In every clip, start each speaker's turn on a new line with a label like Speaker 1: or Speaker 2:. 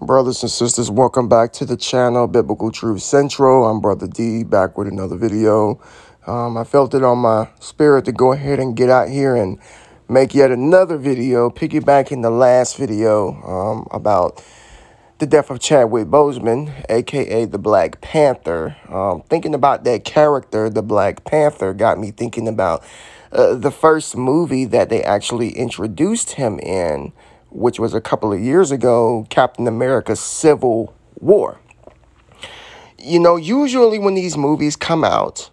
Speaker 1: Brothers and sisters, welcome back to the channel, Biblical Truth Central. I'm Brother D, back with another video. I felt it on my spirit to go ahead and get out here and make yet another video, piggybacking the last video about the death of Chadwick Boseman, a.k.a. the Black Panther. Thinking about that character, the Black Panther, got me thinking about the first movie that they actually introduced him in, which was a couple of years ago, Captain America Civil War. You know, usually when these movies come out,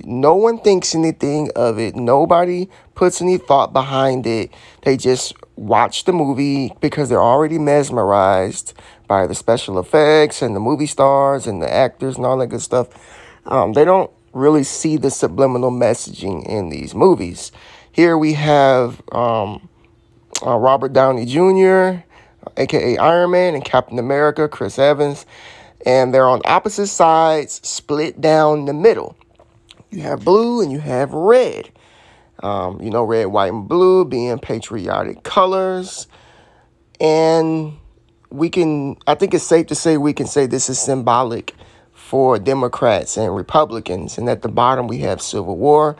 Speaker 1: no one thinks anything of it. Nobody puts any thought behind it. They just watch the movie because they're already mesmerized by the special effects and the movie stars and the actors and all that good stuff. They don't really see the subliminal messaging in these movies. Here we have Robert Downey Jr., a.k.a. Iron Man, and Captain America, Chris Evans. And they're on opposite sides, split down the middle. You have blue and you have red. You know, red, white, and blue being patriotic colors. And I think it's safe to say we can say this is symbolic for Democrats and Republicans. And at the bottom, we have Civil War.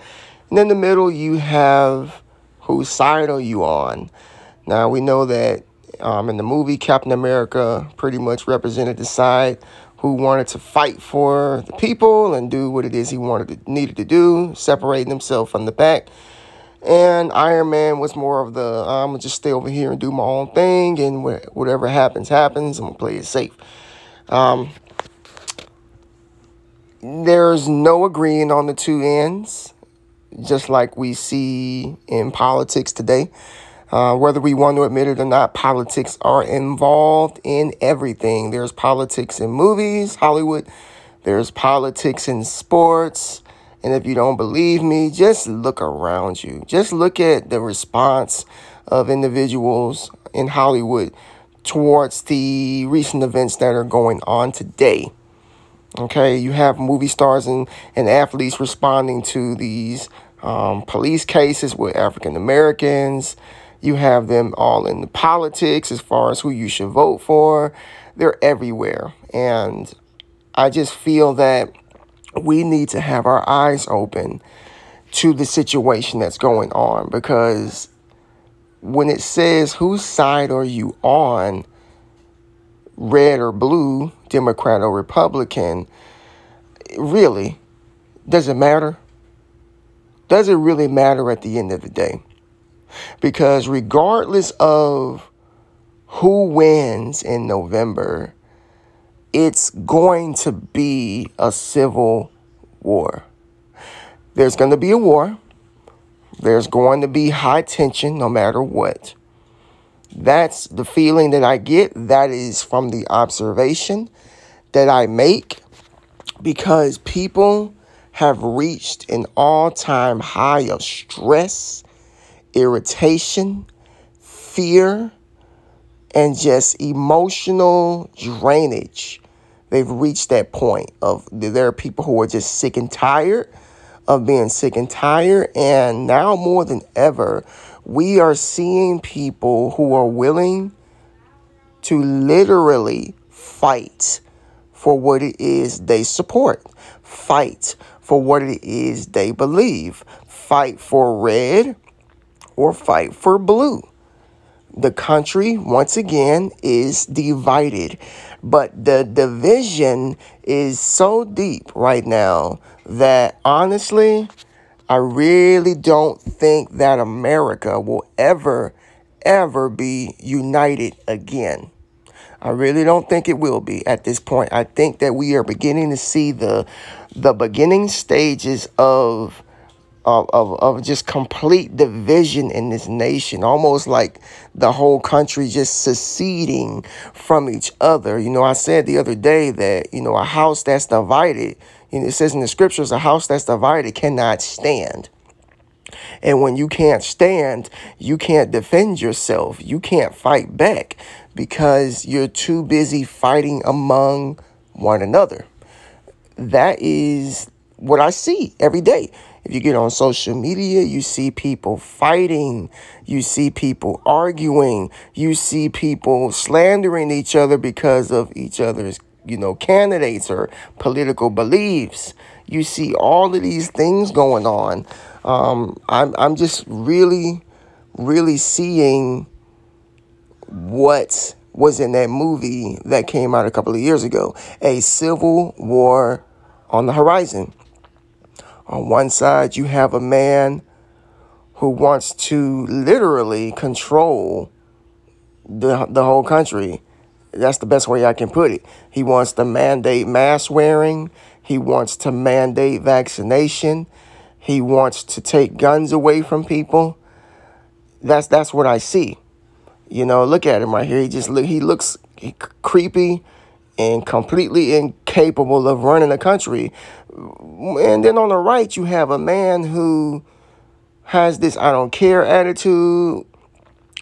Speaker 1: And in the middle, you have whose side are you on? Now, we know that in the movie, Captain America pretty much represented the side who wanted to fight for the people and do what it is he needed to do, separating himself from the pack. And Iron Man was more of the, I'm going to just stay over here and do my own thing, and whatever happens, happens. I'm going to play it safe. There's no agreeing on the two ends, just like we see in politics today. Whether we want to admit it or not, politics are involved in everything. There's politics in movies, Hollywood. There's politics in sports. And if you don't believe me, just look around you. Just look at the response of individuals in Hollywood towards the recent events that are going on today. Okay, you have movie stars and athletes responding to these police cases with African Americans. You have them all in the politics as far as who you should vote for. They're everywhere. And I just feel that we need to have our eyes open to the situation that's going on. Because when it says whose side are you on, red or blue, Democrat or Republican, really, does it matter? Does it really matter at the end of the day? Because regardless of who wins in November, it's going to be a civil war. There's going to be a war. There's going to be high tension no matter what. That's the feeling that I get. That is from the observation that I make, because people have reached an all-time high of stress, irritation, fear, and just emotional drainage. They've reached that point of, there are people who are just sick and tired of being sick and tired. And now more than ever, we are seeing people who are willing to literally fight for what it is they support, fight for what it is they believe, fight for red or fight for blue. The country, once again, is divided. But the division is so deep right now that, honestly, I really don't think that America will ever be united again. I really don't think it will be at this point. I think that we are beginning to see the beginning stages of just complete division in this nation, almost like the whole country just seceding from each other. You know, I said the other day that, you know, a house that's divided, you know, it says in the scriptures, a house that's divided cannot stand. And when you can't stand, you can't defend yourself. You can't fight back because you're too busy fighting among one another. That is what I see every day. If you get on social media, you see people fighting. You see people arguing. You see people slandering each other because of each other's, candidates or political beliefs. You see all of these things going on. I'm just really, really seeing what was in that movie that came out a couple of years ago. A civil war on the horizon. On one side, you have a man who wants to literally control the whole country. That's the best way I can put it. He wants to mandate mask wearing. He wants to mandate vaccination. He wants to take guns away from people. That's what I see. Look at him right here. He looks creepy and completely incapable of running a country. And then on the right, you have a man who has this I don't care attitude,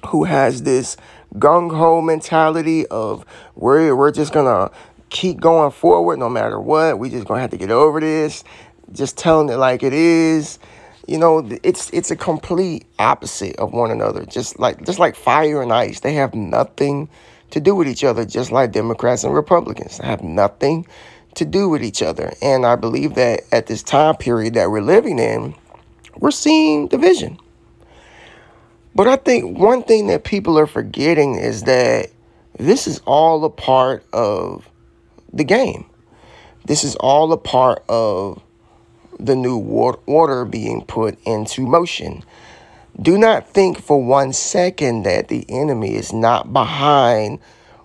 Speaker 1: who has this gung-ho mentality of we're just going to keep going forward no matter what. We just going to have to get over this. Just telling it like it is. It's a complete opposite of one another. Just like fire and ice. They have nothing to do with each other, just like Democrats and Republicans. They have nothing to do with each other. And I believe that at this time period that we're living in, we're seeing division. But I think one thing that people are forgetting is that this is all a part of the game. This is all a part of the new order being put into motion. Do not think for 1 second that the enemy is not behind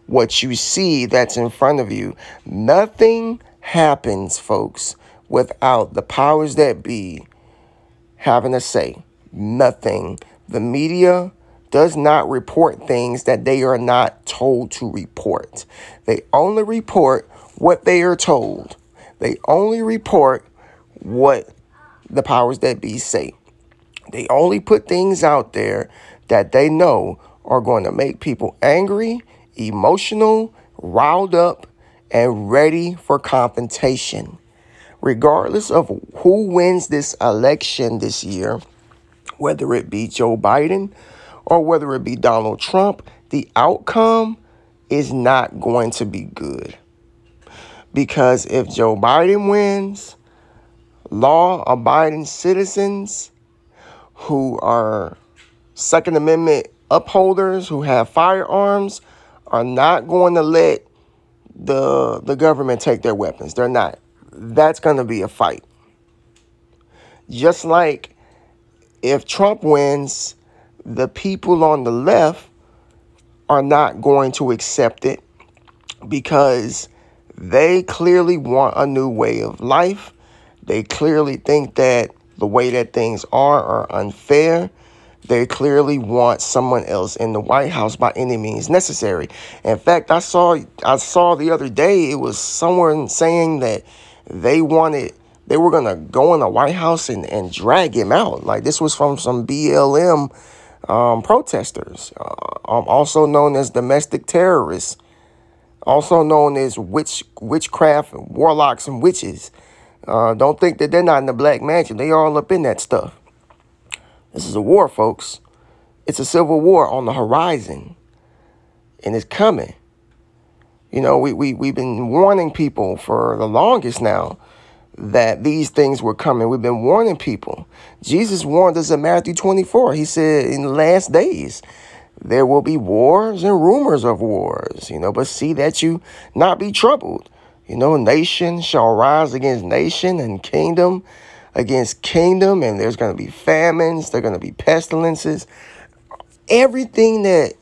Speaker 1: what you see that's in front of you. Nothing happens, folks, without the powers that be having a say. Nothing. The media does not report things that they are not told to report. They only report what they are told. They only report what the powers that be say. They only put things out there that they know are going to make people angry, emotional, riled up, and ready for confrontation. Regardless of who wins this election this year, whether it be Joe Biden or whether it be Donald Trump, the outcome is not going to be good. Because if Joe Biden wins, law-abiding citizens who are Second Amendment upholders, who have firearms, are not going to let the government take their weapons. They're not. That's going to be a fight. Just like if Trump wins, the people on the left are not going to accept it because they clearly want a new way of life. They clearly think that the way that things are unfair. They clearly want someone else in the White House by any means necessary. In fact, I saw the other day, it was someone saying that they were going to go in the White House and drag him out. Like, this was from some BLM protesters, also known as domestic terrorists, also known as witchcraft, warlocks, and witches. Don't think that they're not in the Black Mansion. They all up in that stuff. This is a war, folks. It's a civil war on the horizon, and it's coming. We've been warning people for the longest now that these things were coming. We've been warning people. Jesus warned us in Matthew 24. He said in the last days, there will be wars and rumors of wars, but see that you not be troubled. Nation shall rise against nation and kingdom against kingdom, and there's going to be famines, there's going to be pestilences. Everything that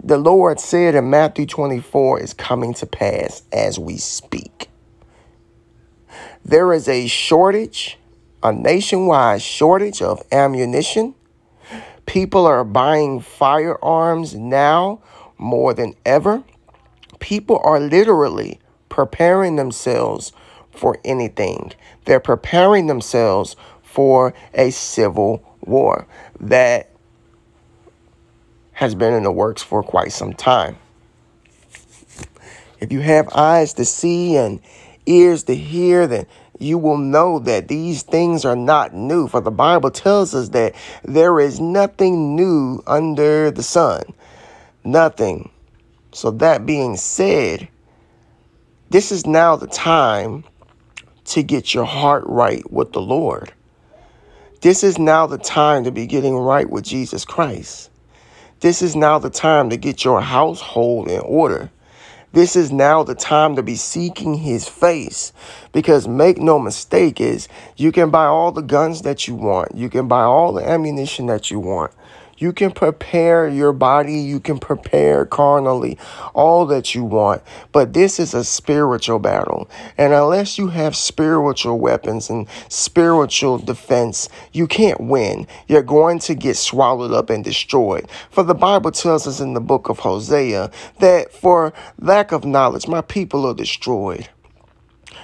Speaker 1: the Lord said in Matthew 24 is coming to pass as we speak. There is a shortage, a nationwide shortage of ammunition. People are buying firearms now more than ever. People are literally preparing themselves for anything. They're preparing themselves for a civil war that has been in the works for quite some time. If you have eyes to see and ears to hear, then you will know that these things are not new. For the Bible tells us that there is nothing new under the sun. Nothing. So that being said, this is now the time to get your heart right with the Lord. This is now the time to be getting right with Jesus Christ. This is now the time to get your household in order. This is now the time to be seeking his face, because make no mistake, is you can buy all the guns that you want. You can buy all the ammunition that you want. You can prepare your body. You can prepare carnally all that you want. But this is a spiritual battle. And unless you have spiritual weapons and spiritual defense, you can't win. You're going to get swallowed up and destroyed. For the Bible tells us in the book of Hosea that for lack of knowledge, my people are destroyed.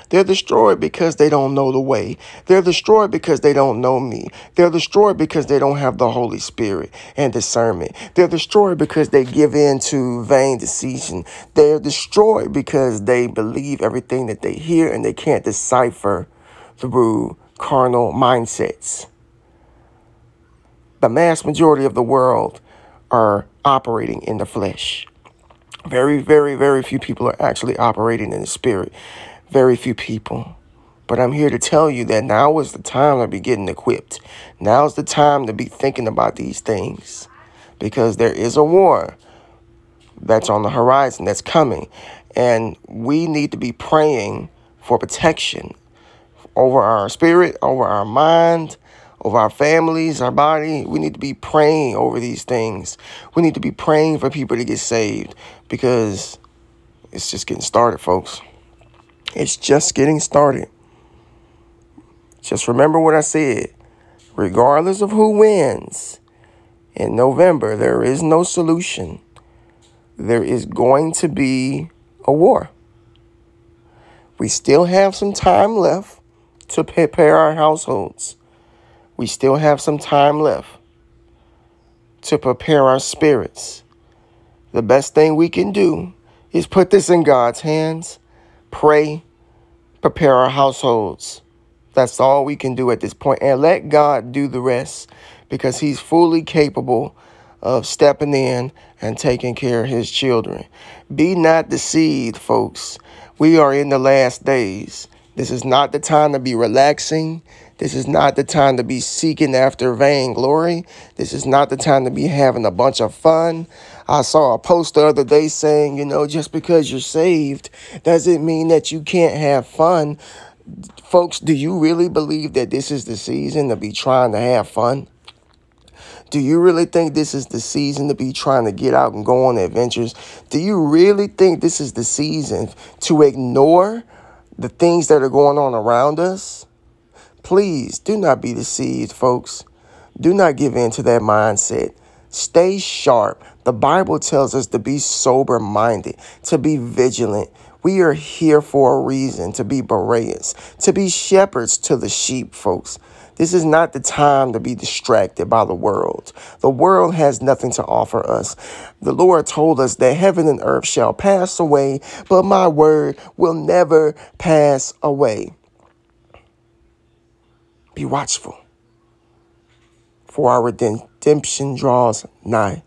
Speaker 1: They're destroyed because they don't know the way. They're destroyed because they don't know me. They're destroyed because they don't have the Holy Spirit and discernment. They're destroyed because they give in to vain deception. They're destroyed because they believe everything that they hear and they can't decipher through carnal mindsets. The mass majority of the world are operating in the flesh. Very, very, very few people are actually operating in the spirit. Very few people. But I'm here to tell you that now is the time to be getting equipped. Now is the time to be thinking about these things, because there is a war that's on the horizon, that's coming. And we need to be praying for protection over our spirit, over our mind, over our families, our body. We need to be praying over these things. We need to be praying for people to get saved, because it's just getting started, folks. It's just getting started. Just remember what I said. Regardless of who wins in November, there is no solution. There is going to be a war. We still have some time left to prepare our households. We still have some time left to prepare our spirits. The best thing we can do is put this in God's hands. Pray, prepare our households. That's all we can do at this point. And let God do the rest, because he's fully capable of stepping in and taking care of his children. Be not deceived, folks. We are in the last days. This is not the time to be relaxing. This is not the time to be seeking after vainglory. This is not the time to be having a bunch of fun. I saw a post the other day saying, just because you're saved doesn't mean that you can't have fun. Folks, do you really believe that this is the season to be trying to have fun? Do you really think this is the season to be trying to get out and go on adventures? Do you really think this is the season to ignore the things that are going on around us? Please do not be deceived, folks. Do not give in to that mindset. Stay sharp. The Bible tells us to be sober-minded, to be vigilant. We are here for a reason, to be Bereans, to be shepherds to the sheep, folks. This is not the time to be distracted by the world. The world has nothing to offer us. The Lord told us that heaven and earth shall pass away, but my word will never pass away. Be watchful, for our redemption draws nigh.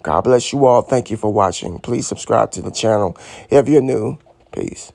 Speaker 1: God bless you all. Thank you for watching. Please subscribe to the channel if you're new. Peace.